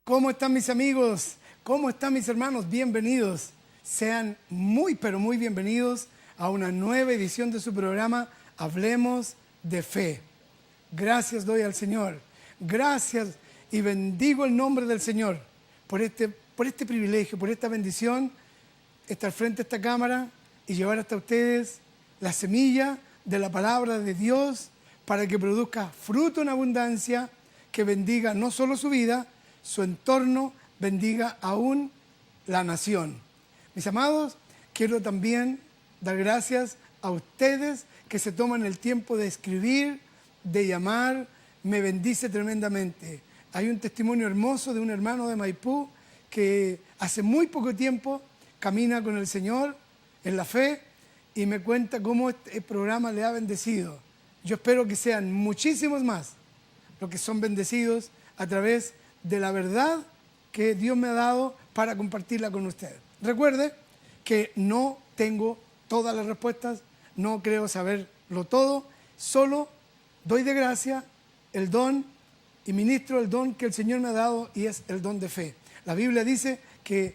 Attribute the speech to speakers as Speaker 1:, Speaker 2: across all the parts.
Speaker 1: ¿Cómo están mis amigos? ¿Cómo están mis hermanos? Bienvenidos. Sean muy, pero muy bienvenidos a una nueva edición de su programa Hablemos de Fe. Gracias doy al Señor. Gracias y bendigo el nombre del Señor por este privilegio, por esta bendición, estar frente a esta cámara y llevar hasta ustedes la semilla de la palabra de Dios para que produzca fruto en abundancia, que bendiga no solo su vida, su entorno, bendiga aún la nación. Mis amados, quiero también dar gracias a ustedes que se toman el tiempo de escribir, de llamar, me bendice tremendamente. Hay un testimonio hermoso de un hermano de Maipú que hace muy poco tiempo camina con el Señor en la fe y me cuenta cómo este programa le ha bendecido. Yo espero que sean muchísimos más los que son bendecidos a través de la verdad que Dios me ha dado para compartirla con ustedes. Recuerde que no tengo todas las respuestas, no creo saberlo todo, solo doy de gracia el don y ministro el don que el Señor me ha dado y es el don de fe. La Biblia dice que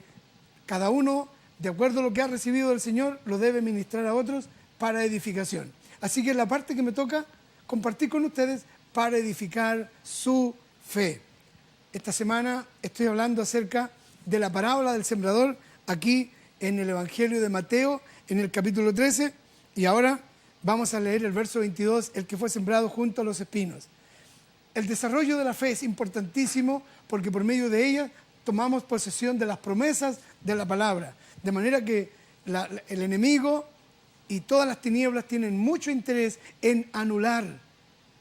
Speaker 1: cada uno, de acuerdo a lo que ha recibido del Señor, lo debe ministrar a otros para edificación. Así que es la parte que me toca compartir con ustedes para edificar su fe. Esta semana estoy hablando acerca de la parábola del sembrador aquí en el Evangelio de Mateo, en el capítulo 13, y ahora vamos a leer el verso 22, el que fue sembrado junto a los espinos. El desarrollo de la fe es importantísimo porque por medio de ella tomamos posesión de las promesas de la palabra, de manera que el enemigo y todas las tinieblas tienen mucho interés en anular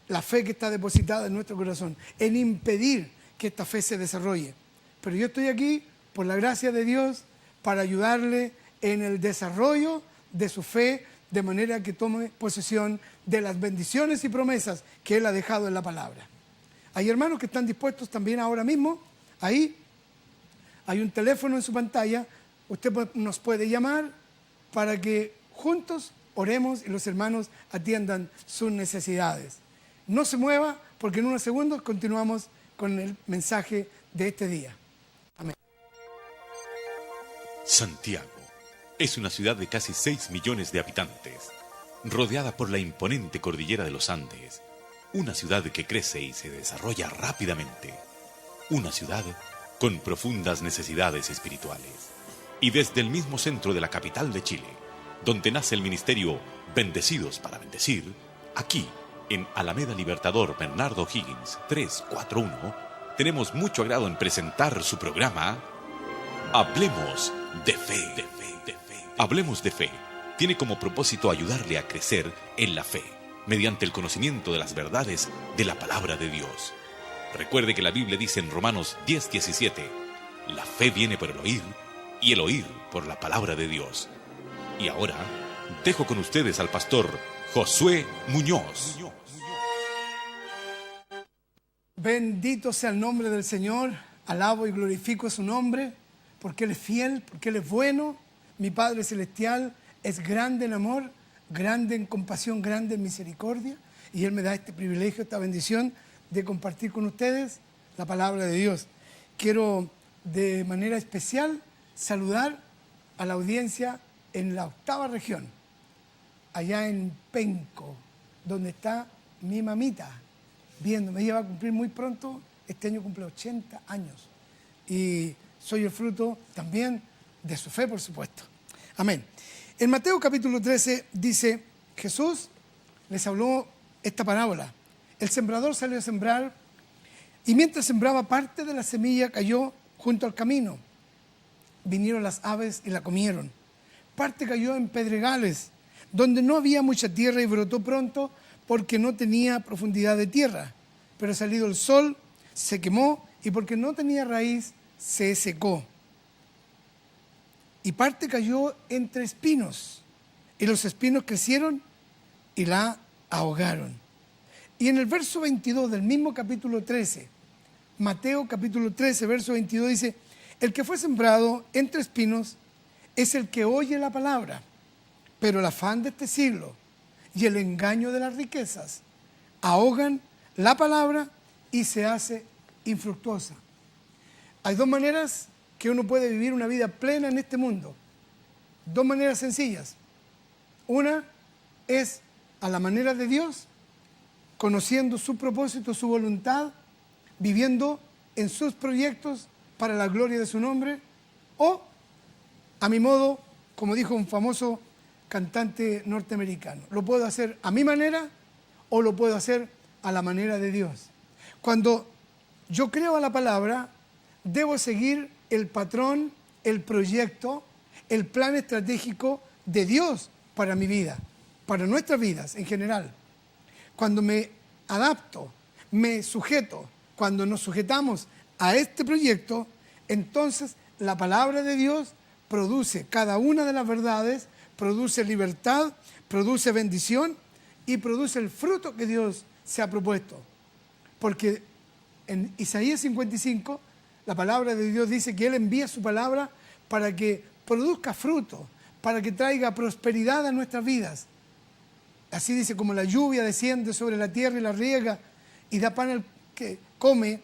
Speaker 1: la fe que está depositada en nuestro corazón, en impedir que esta fe se desarrolle. Pero yo estoy aquí, por la gracia de Dios, para ayudarle en el desarrollo de su fe, de manera que tome posesión de las bendiciones y promesas que Él ha dejado en la palabra. Hay hermanos que están dispuestos también ahora mismo, ahí hay un teléfono en su pantalla, usted nos puede llamar para que juntos oremos y los hermanos atiendan sus necesidades. No se mueva porque en unos segundos continuamos con el mensaje de este día. Amén.
Speaker 2: Santiago es una ciudad de casi 6 millones de habitantes, rodeada por la imponente cordillera de los Andes, una ciudad que crece y se desarrolla rápidamente, una ciudad con profundas necesidades espirituales. Y desde el mismo centro de la capital de Chile, donde nace el ministerio Bendecidos para Bendecir, aquí, en Alameda Libertador Bernardo Higgins 341, tenemos mucho agrado en presentar su programa Hablemos de Fe. Hablemos de Fe tiene como propósito ayudarle a crecer en la fe, mediante el conocimiento de las verdades de la palabra de Dios. Recuerde que la Biblia dice en Romanos 10:17, la fe viene por el oír, y el oír por la palabra de Dios. Y ahora, dejo con ustedes al pastor Josué Muñoz.
Speaker 1: Bendito sea el nombre del Señor, alabo y glorifico su nombre, porque Él es fiel, porque Él es bueno. Mi Padre Celestial es grande en amor, grande en compasión, grande en misericordia, y Él me da este privilegio, esta bendición de compartir con ustedes la palabra de Dios. Quiero de manera especial saludar a la audiencia en la 8ª región, allá en Penco, donde está mi mamita, viéndome. Ella va a cumplir muy pronto, este año cumple 80 años. Y soy el fruto también de su fe, por supuesto. Amén. En Mateo capítulo 13 dice, Jesús les habló esta parábola. El sembrador salió a sembrar y mientras sembraba, parte de la semilla cayó junto al camino. Vinieron las aves y la comieron. Parte cayó en pedregales, donde no había mucha tierra y brotó pronto porque no tenía profundidad de tierra. Pero salido el sol, se quemó y porque no tenía raíz, se secó. Y parte cayó entre espinos, y los espinos crecieron y la ahogaron. Y en el verso 22 del mismo capítulo 13, Mateo capítulo 13, verso 22 dice, el que fue sembrado entre espinos es el que oye la palabra, pero el afán de este siglo y el engaño de las riquezas ahogan la palabra y se hace infructuosa. Hay dos maneras que uno puede vivir una vida plena en este mundo. Dos maneras sencillas. Una es a la manera de Dios, conociendo su propósito, su voluntad, viviendo en sus proyectos para la gloria de su nombre, o a mi modo, como dijo un famoso cantante norteamericano. Lo puedo hacer a mi manera o lo puedo hacer a la manera de Dios. Cuando yo creo a la palabra, debo seguir el patrón, el proyecto, el plan estratégico de Dios para mi vida, para nuestras vidas en general. Cuando me adapto, me sujeto, cuando nos sujetamos a este proyecto, entonces la palabra de Dios produce cada una de las verdades, produce libertad, produce bendición y produce el fruto que Dios se ha propuesto. Porque en Isaías 55, la palabra de Dios dice que Él envía su palabra para que produzca fruto, para que traiga prosperidad a nuestras vidas. Así dice, como la lluvia desciende sobre la tierra y la riega y da pan al que come,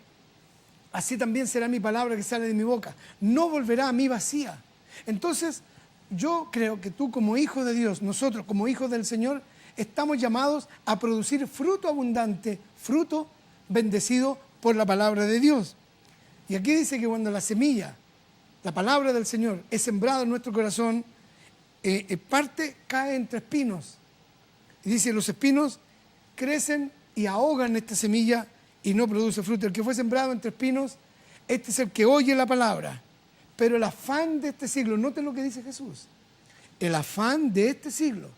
Speaker 1: así también será mi palabra que sale de mi boca. No volverá a mí vacía. Entonces, yo creo que tú como hijo de Dios, nosotros como hijos del Señor, estamos llamados a producir fruto abundante, fruto bendecido por la palabra de Dios. Y aquí dice que cuando la semilla, la palabra del Señor, es sembrada en nuestro corazón, parte cae entre espinos. Y dice, los espinos crecen y ahogan esta semilla y no produce fruto. El que fue sembrado entre espinos, este es el que oye la palabra. Pero el afán de este siglo, noten lo que dice Jesús, el afán de este siglo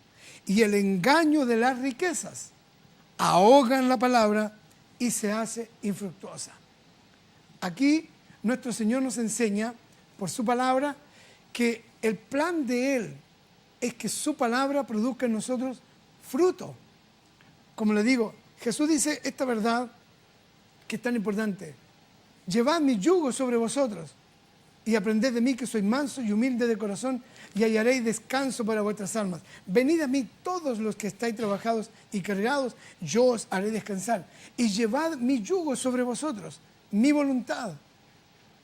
Speaker 1: y el engaño de las riquezas ahogan la palabra y se hace infructuosa. Aquí nuestro Señor nos enseña por su palabra que el plan de Él es que su palabra produzca en nosotros fruto. Como le digo, Jesús dice esta verdad que es tan importante: llevad mi yugo sobre vosotros y aprended de mí, que soy manso y humilde de corazón, y hallaréis descanso para vuestras almas. Venid a mí todos los que estáis trabajados y cargados, yo os haré descansar. Y llevad mi yugo sobre vosotros, mi voluntad,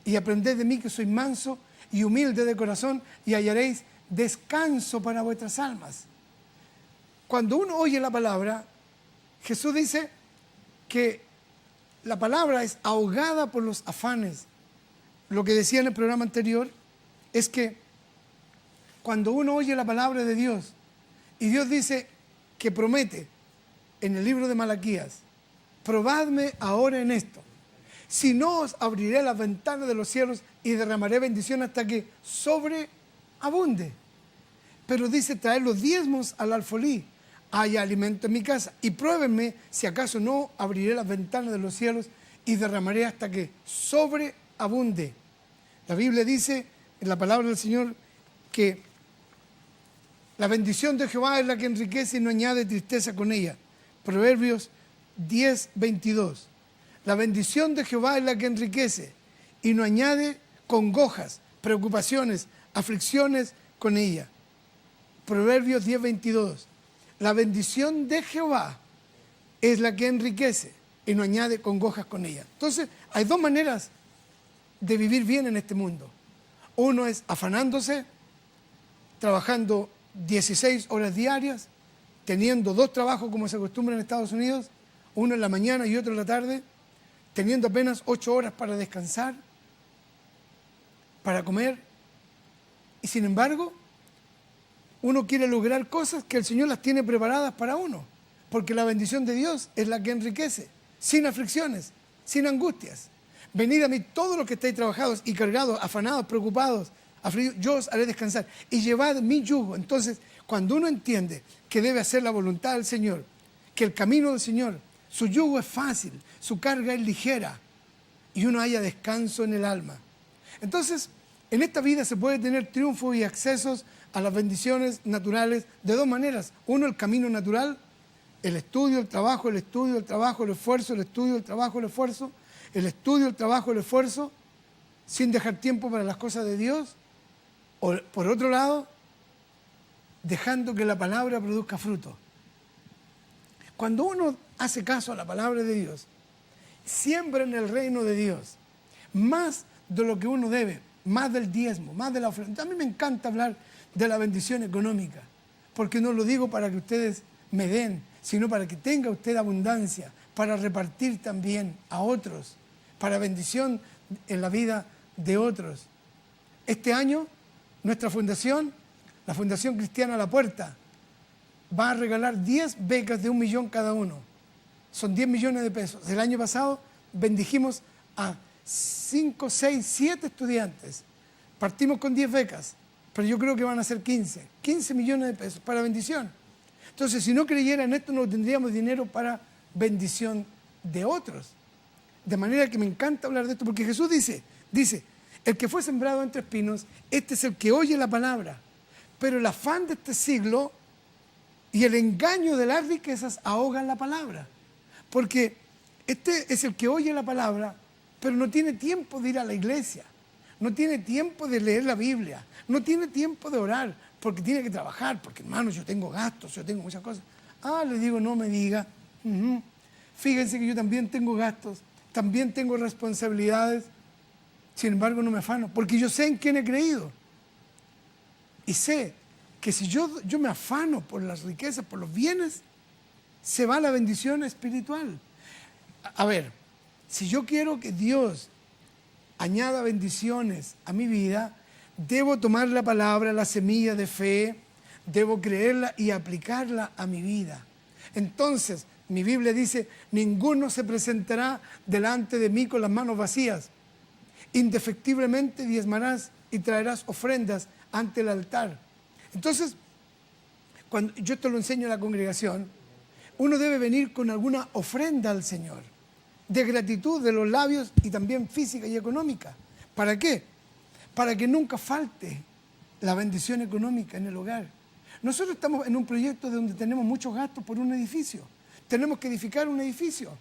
Speaker 1: y aprended de mí, que soy manso y humilde de corazón, y hallaréis descanso para vuestras almas. Cuando uno oye la palabra, Jesús dice que la palabra es ahogada por los afanes. Lo que decía en el programa anterior es que cuando uno oye la palabra de Dios, y Dios dice que promete en el libro de Malaquías, probadme ahora en esto, si no os abriré las ventanas de los cielos y derramaré bendición hasta que sobreabunde. Pero dice, traer los diezmos al alfolí, haya alimento en mi casa, y pruébenme si acaso no abriré las ventanas de los cielos y derramaré hasta que sobreabunde. La Biblia dice en la palabra del Señor que la bendición de Jehová es la que enriquece y no añade tristeza con ella. Proverbios 10:22. La bendición de Jehová es la que enriquece y no añade congojas, preocupaciones, aflicciones con ella. Proverbios 10:22. La bendición de Jehová es la que enriquece y no añade congojas con ella. Entonces, hay dos maneras de vivir bien en este mundo. Uno es afanándose, trabajando 16 horas diarias, teniendo dos trabajos como se acostumbra en Estados Unidos, uno en la mañana y otro en la tarde, teniendo apenas 8 horas para descansar, para comer. Y sin embargo, uno quiere lograr cosas que el Señor las tiene preparadas para uno, porque la bendición de Dios es la que enriquece, sin aflicciones, sin angustias. Venid a mí todos los que estáis trabajados y cargados, afanados, preocupados, afligidos, yo os haré descansar. Y llevad mi yugo. Entonces, cuando uno entiende que debe hacer la voluntad del Señor, que el camino del Señor, su yugo es fácil, su carga es ligera, y uno haya descanso en el alma. Entonces, en esta vida se puede tener triunfo y accesos a las bendiciones naturales de dos maneras. Uno, el camino natural, el estudio, el trabajo, el estudio, el trabajo, el esfuerzo, el estudio, el trabajo, el esfuerzo, el estudio, el trabajo, el esfuerzo, sin dejar tiempo para las cosas de Dios. O, por otro lado, dejando que la palabra produzca fruto. Cuando uno hace caso a la palabra de Dios, siembra en el reino de Dios, más de lo que uno debe, más del diezmo, más de la ofrenda. A mí me encanta hablar de la bendición económica, porque no lo digo para que ustedes me den, sino para que tenga usted abundancia, para repartir también a otros, para bendición en la vida de otros. Este año, nuestra fundación, la Fundación Cristiana La Puerta, va a regalar 10 becas de 1 millón cada uno. Son 10 millones de pesos. El año pasado bendijimos a 5, 6, 7 estudiantes. Partimos con 10 becas, pero yo creo que van a ser 15 millones de pesos para bendición. Entonces, si no creyera en esto, no tendríamos dinero para bendición de otros. De manera que me encanta hablar de esto, porque Jesús dice, el que fue sembrado entre espinos, este es el que oye la palabra, pero el afán de este siglo y el engaño de las riquezas ahogan la palabra. Porque este es el que oye la palabra, pero no tiene tiempo de ir a la iglesia, no tiene tiempo de leer la Biblia, no tiene tiempo de orar, porque tiene que trabajar, porque hermanos, yo tengo gastos, yo tengo muchas cosas. Le digo, no me diga. Fíjense que yo también tengo gastos, también tengo responsabilidades, sin embargo no me afano, porque yo sé en quién he creído. Y sé que si yo me afano por las riquezas, por los bienes, se va la bendición espiritual. A ver, si yo quiero que Dios añada bendiciones a mi vida, debo tomar la palabra, la semilla de fe, debo creerla y aplicarla a mi vida. Entonces, mi Biblia dice, ninguno se presentará delante de mí con las manos vacías. Indefectiblemente diezmarás y traerás ofrendas ante el altar. Entonces, cuando yo esto lo enseño a la congregación, uno debe venir con alguna ofrenda al Señor, de gratitud de los labios y también física y económica. ¿Para qué? Para que nunca falte la bendición económica en el hogar. Nosotros estamos en un proyecto donde tenemos muchos gastos por un edificio. Tenemos que edificar un edificio.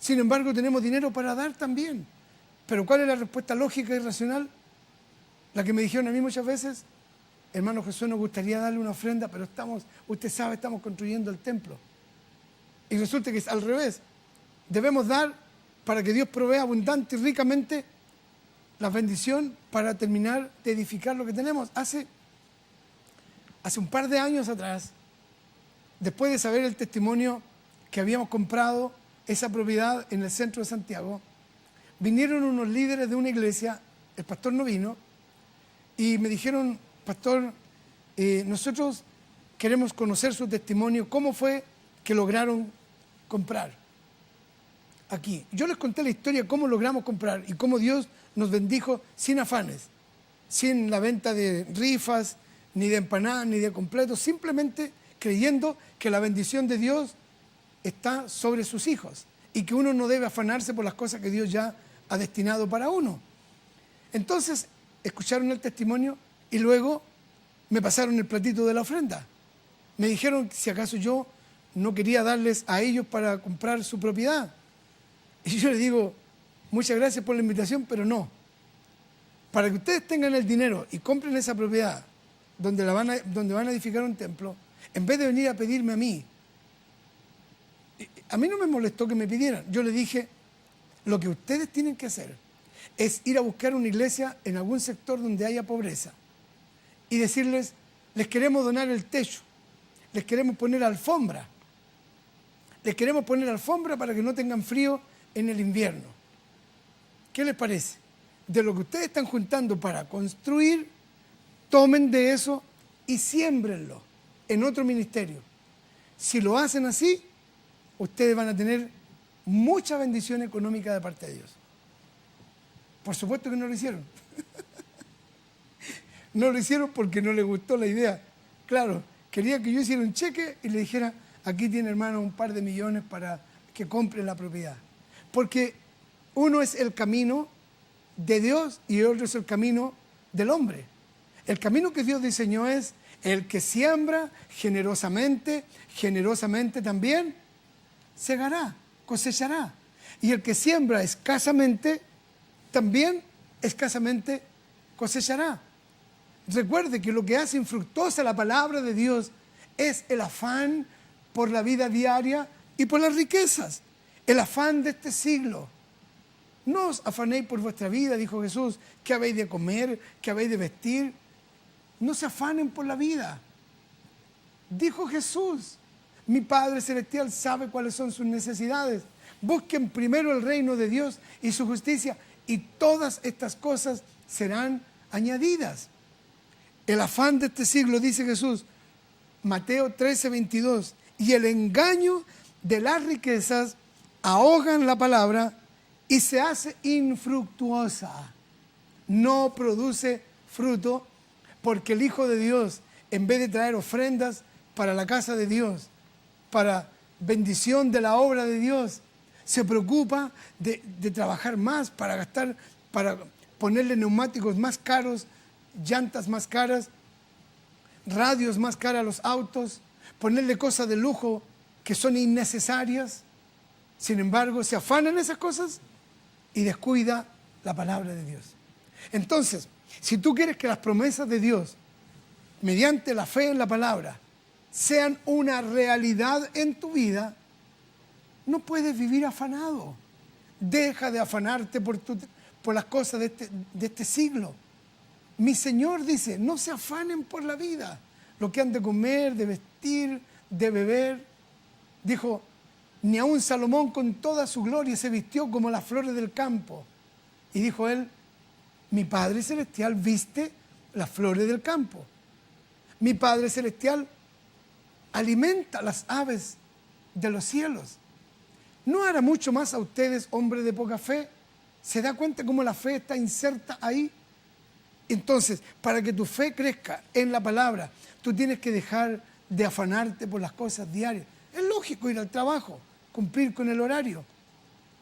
Speaker 1: Sin embargo, tenemos dinero para dar también. Pero ¿cuál es la respuesta lógica y racional? La que me dijeron a mí muchas veces, hermano Jesús, nos gustaría darle una ofrenda, pero usted sabe, estamos construyendo el templo. Y resulta que es al revés. Debemos dar para que Dios provea abundante y ricamente la bendición para terminar de edificar lo que tenemos. Hace un par de años atrás, después de saber el testimonio que habíamos comprado esa propiedad en el centro de Santiago, vinieron unos líderes de una iglesia, el pastor no vino, y me dijeron, pastor, nosotros queremos conocer su testimonio, cómo fue que lograron comprar aquí. Yo les conté la historia, cómo logramos comprar y cómo Dios nos bendijo sin afanes, sin la venta de rifas, ni de empanadas, ni de completos, simplemente creyendo que la bendición de Dios está sobre sus hijos y que uno no debe afanarse por las cosas que Dios ya ha destinado para uno. Entonces, escucharon el testimonio y luego me pasaron el platito de la ofrenda. Me dijeron si acaso yo no quería darles a ellos para comprar su propiedad. Y yo les digo, muchas gracias por la invitación, pero no. Para que ustedes tengan el dinero y compren esa propiedad donde van a edificar un templo, en vez de venir a pedirme a mí no me molestó que me pidieran. Yo les dije, lo que ustedes tienen que hacer es ir a buscar una iglesia en algún sector donde haya pobreza y decirles, les queremos donar el techo, les queremos poner alfombra para que no tengan frío en el invierno. ¿Qué les parece? De lo que ustedes están juntando para construir, tomen de eso y siémbrenlo en otro ministerio. Si lo hacen así, ustedes van a tener mucha bendición económica de parte de Dios. Por supuesto que no lo hicieron. No lo hicieron porque no les gustó la idea. Claro, quería que yo hiciera un cheque y le dijera, aquí tiene hermano un par de millones para que compre la propiedad. Porque uno es el camino de Dios y otro es el camino del hombre. El camino que Dios diseñó es el que siembra generosamente, generosamente también segará, cosechará. Y el que siembra escasamente, también escasamente cosechará. Recuerde que lo que hace infructuosa la palabra de Dios es el afán por la vida diaria y por las riquezas. El afán de este siglo. No os afanéis por vuestra vida, dijo Jesús, qué habéis de comer, qué habéis de vestir. No se afanen por la vida. Dijo Jesús, mi Padre Celestial sabe cuáles son sus necesidades. Busquen primero el reino de Dios y su justicia, y todas estas cosas serán añadidas. El afán de este siglo, dice Jesús, Mateo 13:22, y el engaño de las riquezas ahogan la palabra y se hace infructuosa. No produce fruto, porque el Hijo de Dios, en vez de traer ofrendas para la casa de Dios, para bendición de la obra de Dios, se preocupa de trabajar más para gastar, para ponerle neumáticos más caros, llantas más caras, radios más caras a los autos, ponerle cosas de lujo que son innecesarias. Sin embargo, se afana en esas cosas y descuida la palabra de Dios. Entonces, si tú quieres que las promesas de Dios, mediante la fe en la palabra, sean una realidad en tu vida, no puedes vivir afanado. Deja de afanarte por las cosas de este siglo. Mi Señor dice, no se afanen por la vida, lo que han de comer, de vestir, de beber. Dijo, ni aun Salomón con toda su gloria se vistió como las flores del campo. Y dijo él, mi Padre Celestial viste las flores del campo. Mi Padre Celestial alimenta las aves de los cielos. ¿No hará mucho más a ustedes, hombres de poca fe? ¿Se da cuenta cómo la fe está inserta ahí? Entonces, para que tu fe crezca en la palabra, tú tienes que dejar de afanarte por las cosas diarias. Es lógico ir al trabajo, cumplir con el horario,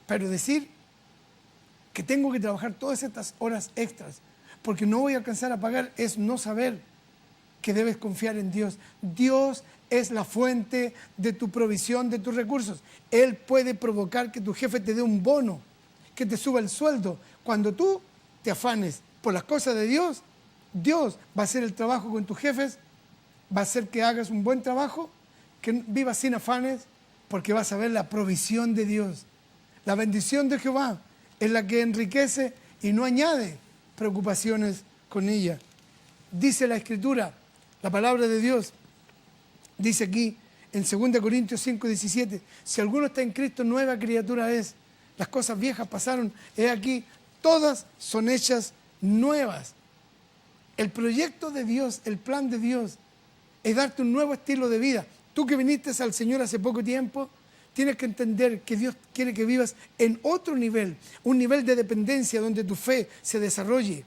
Speaker 1: pero decir que tengo que trabajar todas estas horas extras porque no voy a alcanzar a pagar es no saber que debes confiar en Dios. Dios es la fuente de tu provisión, de tus recursos. Él puede provocar que tu jefe te dé un bono, que te suba el sueldo. Cuando tú te afanes por las cosas de Dios, Dios va a hacer el trabajo con tus jefes, va a hacer que hagas un buen trabajo, que vivas sin afanes, porque vas a ver la provisión de Dios. La bendición de Jehová es la que enriquece y no añade preocupaciones con ella. Dice la Escritura, la palabra de Dios, dice aquí en 2 Corintios 5:17, si alguno está en Cristo, nueva criatura es. Las cosas viejas pasaron, he aquí, todas son hechas nuevas. El proyecto de Dios, el plan de Dios, es darte un nuevo estilo de vida. Tú que viniste al Señor hace poco tiempo, tienes que entender que Dios quiere que vivas en otro nivel, un nivel de dependencia donde tu fe se desarrolle,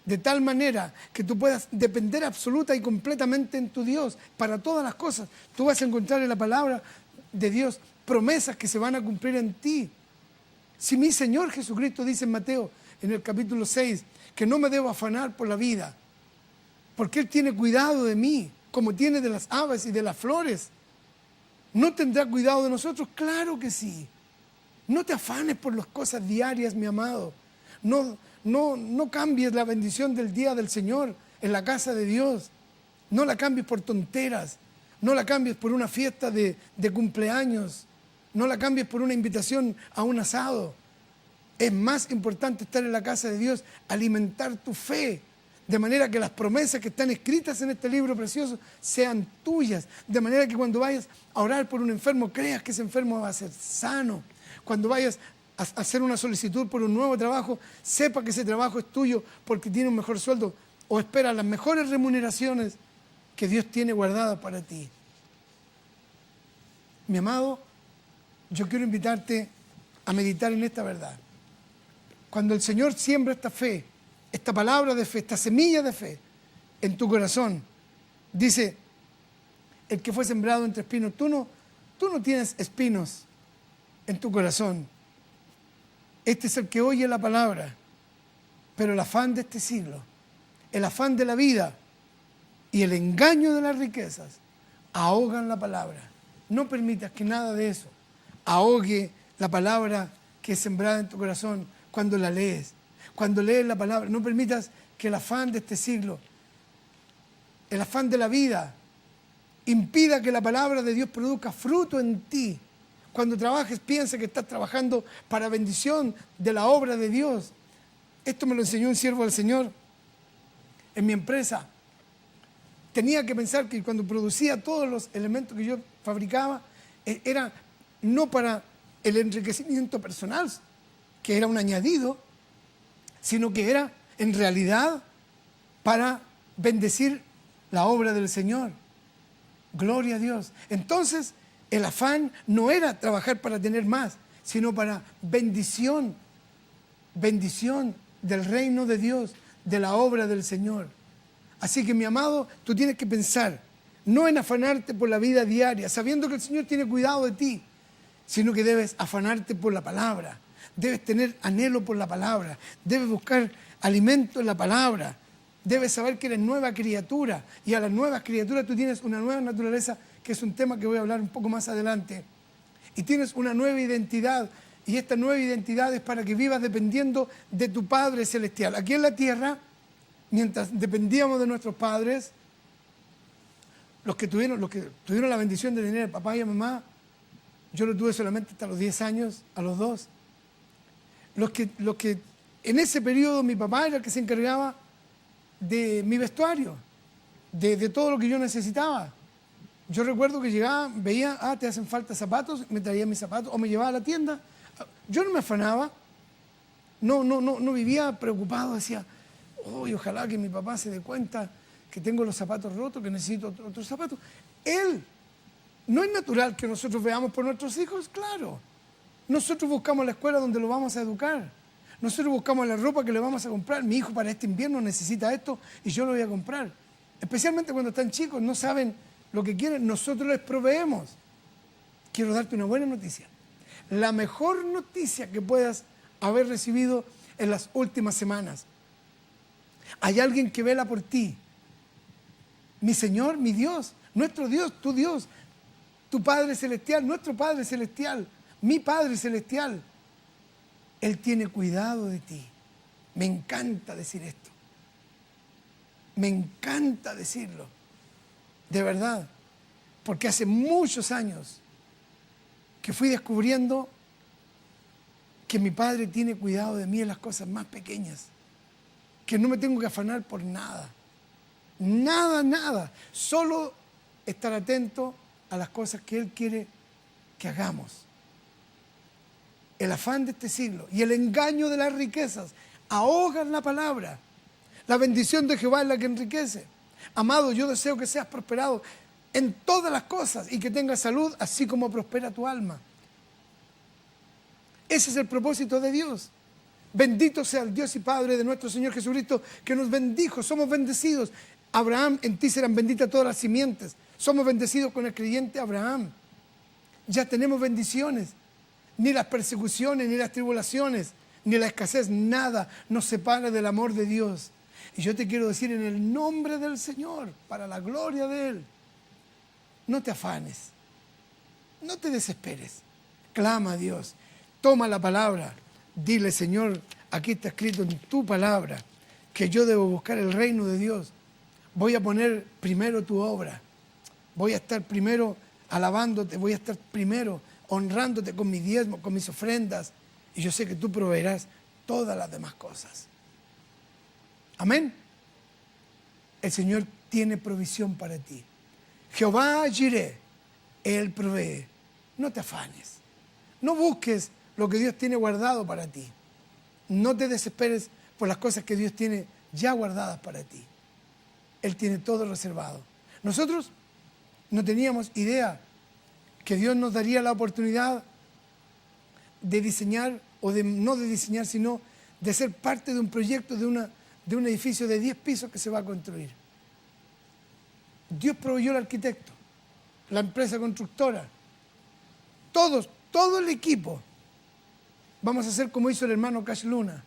Speaker 1: de tal manera que tú puedas depender absoluta y completamente en tu Dios para todas las cosas. Tú vas a encontrar en la palabra de Dios promesas que se van a cumplir en ti. Si mi Señor Jesucristo dice en Mateo, en el capítulo 6, que no me debo afanar por la vida, porque Él tiene cuidado de mí, como tiene de las aves y de las flores. ¿No tendrá cuidado de nosotros? Claro que sí. No te afanes por las cosas diarias, mi amado. No cambies la bendición del día del Señor en la casa de Dios. No la cambies por tonteras. No la cambies por una fiesta de cumpleaños. No la cambies por una invitación a un asado. Es más importante estar en la casa de Dios, alimentar tu fe, de manera que las promesas que están escritas en este libro precioso sean tuyas. De manera que cuando vayas a orar por un enfermo, creas que ese enfermo va a ser sano. Cuando vayas a hacer una solicitud por un nuevo trabajo, sepa que ese trabajo es tuyo porque tiene un mejor sueldo o espera las mejores remuneraciones que Dios tiene guardadas para ti. Mi amado, yo quiero invitarte a meditar en esta verdad. Cuando el Señor siembra esta fe, esta palabra de fe, esta semilla de fe en tu corazón, dice, el que fue sembrado entre espinos, tú no tienes espinos en tu corazón. Este es el que oye la palabra, pero el afán de este siglo, el afán de la vida y el engaño de las riquezas ahogan la palabra. No permitas que nada de eso ahogue la palabra que es sembrada en tu corazón cuando la lees. Cuando lees la palabra, no permitas que el afán de este siglo, el afán de la vida, impida que la palabra de Dios produzca fruto en ti. Cuando trabajes, piensa que estás trabajando para bendición de la obra de Dios. Esto me lo enseñó un siervo del Señor en mi empresa. Tenía que pensar que cuando producía todos los elementos que yo fabricaba, era no para el enriquecimiento personal, que era un añadido, sino que era en realidad para bendecir la obra del Señor. Gloria a Dios. Entonces, el afán no era trabajar para tener más, sino para bendición del reino de Dios, de la obra del Señor. Así que, mi amado, tú tienes que pensar, no en afanarte por la vida diaria, sabiendo que el Señor tiene cuidado de ti, sino que debes afanarte por la palabra, debes tener anhelo por la palabra, debes buscar alimento en la palabra, debes saber que eres nueva criatura, y a las nuevas criaturas tú tienes una nueva naturaleza, que es un tema que voy a hablar un poco más adelante, y tienes una nueva identidad, y esta nueva identidad es para que vivas dependiendo de tu Padre Celestial. Aquí en la tierra, mientras dependíamos de nuestros padres, los que tuvieron la bendición de tener a papá y a mamá, yo lo tuve solamente hasta los 10 años, a los 2. Los que en ese periodo mi papá era el que se encargaba de mi vestuario, de todo lo que yo necesitaba. Yo recuerdo que llegaba, veía, te hacen falta zapatos, me traía mis zapatos o me llevaba a la tienda. Yo no me afanaba, no vivía preocupado, decía, ojalá que mi papá se dé cuenta que tengo los zapatos rotos, que necesito otros zapatos. No es natural que nosotros veamos por nuestros hijos, claro. Nosotros buscamos la escuela donde lo vamos a educar. Nosotros buscamos la ropa que le vamos a comprar. Mi hijo para este invierno necesita esto y yo lo voy a comprar. Especialmente cuando están chicos, no saben lo que quieren, nosotros les proveemos. Quiero darte una buena noticia. La mejor noticia que puedas haber recibido en las últimas semanas. Hay alguien que vela por ti. Mi Señor, mi Dios, nuestro Dios, tu Padre Celestial, nuestro Padre Celestial, mi Padre Celestial. Él tiene cuidado de ti. Me encanta decir esto. Me encanta decirlo. De verdad. Porque hace muchos años que fui descubriendo que mi Padre tiene cuidado de mí en las cosas más pequeñas. Que no me tengo que afanar por nada. Nada. Solo estar atento a las cosas que Él quiere que hagamos. El afán de este siglo y el engaño de las riquezas ahogan la palabra. La bendición de Jehová es la que enriquece. Amado, yo deseo que seas prosperado en todas las cosas y que tengas salud, así como prospera tu alma. Ese es el propósito de Dios. Bendito sea el Dios y Padre de nuestro Señor Jesucristo, que nos bendijo, somos bendecidos. Abraham, en ti serán benditas todas las simientes. Somos bendecidos con el creyente Abraham. Ya tenemos bendiciones. Ni las persecuciones, ni las tribulaciones, ni la escasez, nada nos separa del amor de Dios. Y yo te quiero decir en el nombre del Señor, para la gloria de Él, no te afanes, no te desesperes, clama a Dios, toma la palabra, dile, Señor, aquí está escrito en tu palabra que yo debo buscar el reino de Dios. Voy a poner primero tu obra, voy a estar primero alabándote, voy a estar primero honrándote con mi diezmo, con mis ofrendas, y yo sé que tú proveerás todas las demás cosas. Amén. El Señor tiene provisión para ti. Jehová Jireh, Él provee. No te afanes. No busques lo que Dios tiene guardado para ti. No te desesperes por las cosas que Dios tiene ya guardadas para ti. Él tiene todo reservado. Nosotros no teníamos idea que Dios nos daría la oportunidad de diseñar, o de no de diseñar, sino de ser parte de un proyecto de un edificio de 10 pisos que se va a construir. Dios proveyó al arquitecto, la empresa constructora, todo el equipo. Vamos a hacer como hizo el hermano Cash Luna.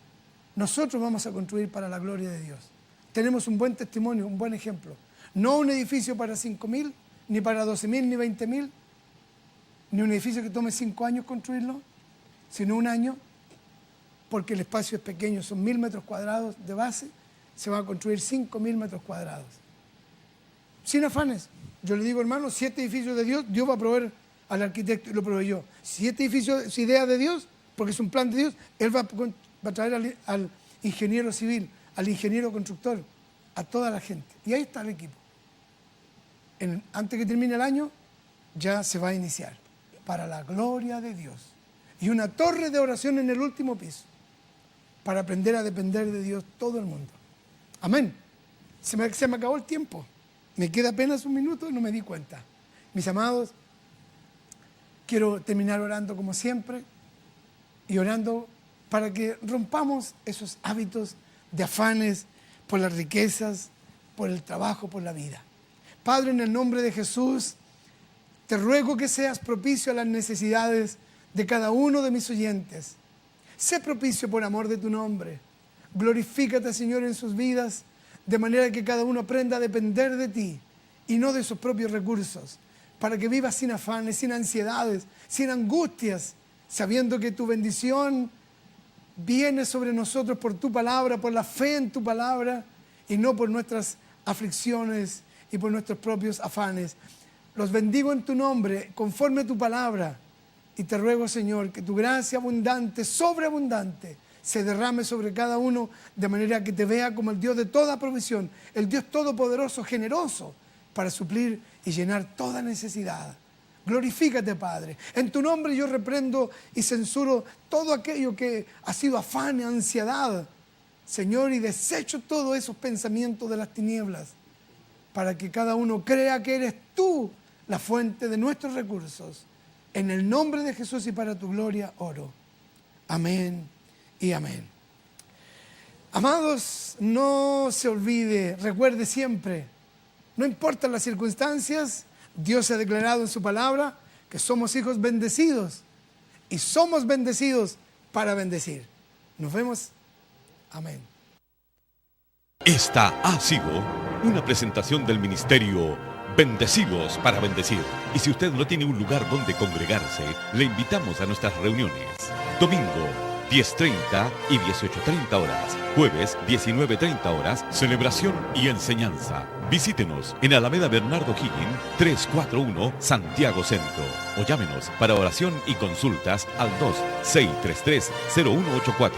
Speaker 1: Nosotros vamos a construir para la gloria de Dios. Tenemos un buen testimonio, un buen ejemplo. No un edificio para 5.000, ni para 12.000, ni 20.000, ni un edificio que tome 5 años construirlo, sino un año, porque el espacio es pequeño, son 1.000 metros cuadrados de base, se va a construir 5.000 metros cuadrados. Sin afanes. Yo le digo, hermano, si este edificio de Dios, Dios va a proveer al arquitecto y lo proveyó. Si este edificio es idea de Dios, porque es un plan de Dios, Él va a traer al ingeniero civil, al ingeniero constructor, a toda la gente. Y ahí está el equipo. Antes que termine el año, ya se va a iniciar. Para la gloria de Dios. Y una torre de oración en el último piso. Para aprender a depender de Dios todo el mundo. Amén. Se me acabó el tiempo. Me queda apenas un minuto y no me di cuenta. Mis amados, quiero terminar orando como siempre. Y orando para que rompamos esos hábitos de afanes por las riquezas, por el trabajo, por la vida. Padre, en el nombre de Jesús, te ruego que seas propicio a las necesidades de cada uno de mis oyentes. Sé propicio por amor de tu nombre. Glorifícate, Señor, en sus vidas, de manera que cada uno aprenda a depender de ti y no de sus propios recursos, para que viva sin afanes, sin ansiedades, sin angustias, sabiendo que tu bendición viene sobre nosotros por tu palabra, por la fe en tu palabra y no por nuestras aflicciones y por nuestros propios afanes. Los bendigo en tu nombre, conforme a tu palabra. Y te ruego, Señor, que tu gracia abundante, sobreabundante, se derrame sobre cada uno, de manera que te vea como el Dios de toda provisión, el Dios todopoderoso, generoso, para suplir y llenar toda necesidad. Glorifícate, Padre. En tu nombre yo reprendo y censuro todo aquello que ha sido afán y ansiedad, Señor, y desecho todos esos pensamientos de las tinieblas, para que cada uno crea que eres tú la fuente de nuestros recursos. En el nombre de Jesús y para tu gloria oro. Amén y amén. Amados, no se olvide, recuerde siempre, no importan las circunstancias, Dios ha declarado en su palabra que somos hijos bendecidos y somos bendecidos para bendecir. Nos vemos. Amén.
Speaker 2: Esta ha sido una presentación del ministerio Bendecidos para Bendecir. Y si usted no tiene un lugar donde congregarse, le invitamos a nuestras reuniones. Domingo, 10:30 y 18:30 horas. Jueves, 19:30 horas, celebración y enseñanza. Visítenos en Alameda Bernardo Higgin, 341, Santiago Centro. O llámenos para oración y consultas al 2-633-0184.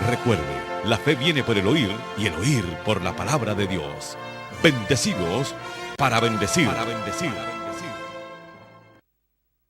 Speaker 2: Recuerde, la fe viene por el oír y el oír por la palabra de Dios. Bendecidos para bendecir.